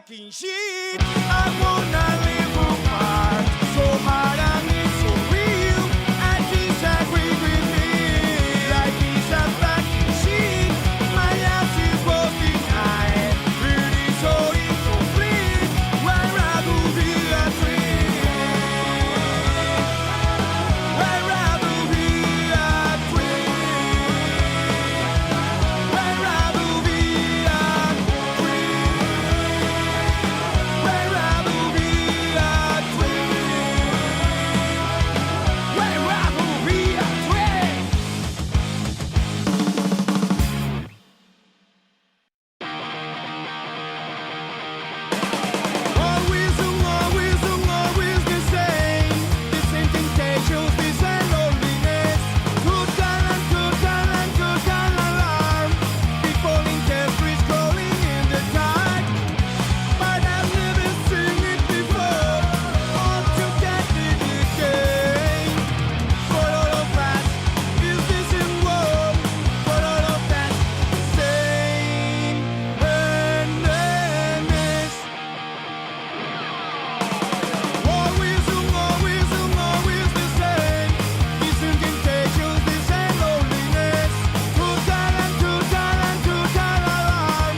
fucking shit. I wanna live apart, so hard and it's so real. I disagree with me, like it's a fucking shit. My house is broken, I am really so incomplete. Where I will be a tree, where I will be a tree, where I will be a tree, where I will be a tree, where I will be a tree. Always the same temptations, this and loneliness. Good alarm. People in tapestries crawling in the dark. But I've never seen it before. All to get it again. For all of us, is this in war? For all of us, same enemies. Always the same. These temptations, this and loneliness. Good alarm.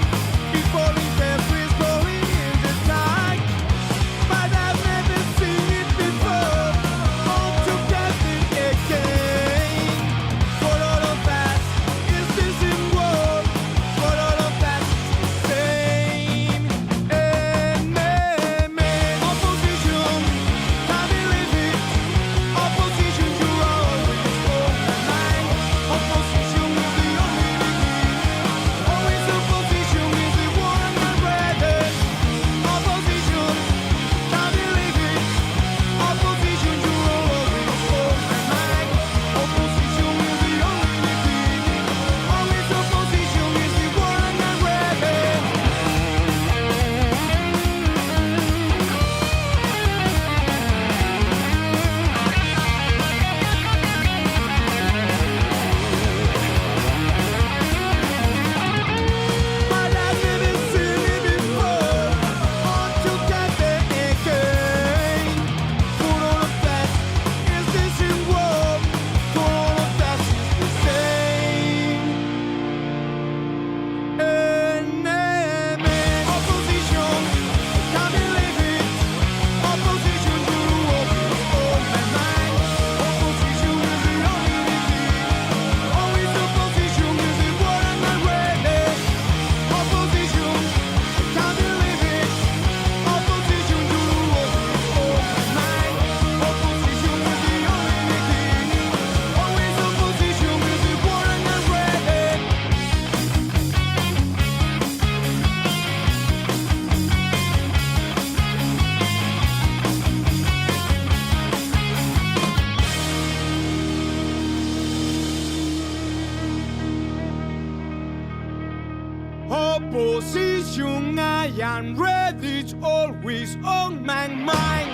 People in tapestries crawling in the dark. But I've never seen it before. All to get it again. For all of us, is this in war? For all of us, same enemy. Opposition, can't believe it. Opposition, you're always on my mind. Opposition is the only beginning. Always opposition is the one I'm ready. Opposition, can't believe it. Opposition, you're always on my mind. Opposition is the only beginning. Always opposition is the one I'm ready. But I've never seen it before. All together again. For all of us, is this in war? For all of us, the same enemy. Opposition, can't believe it. Opposition, you're always on my mind. Opposition is the only beginning. Always opposition is the one I'm ready. Opposition, can't believe it. Opposition, you're always on my mind. Opposition is the only beginning. Always opposition is the one I'm ready. Opposition, I am ready, it's always on my mind.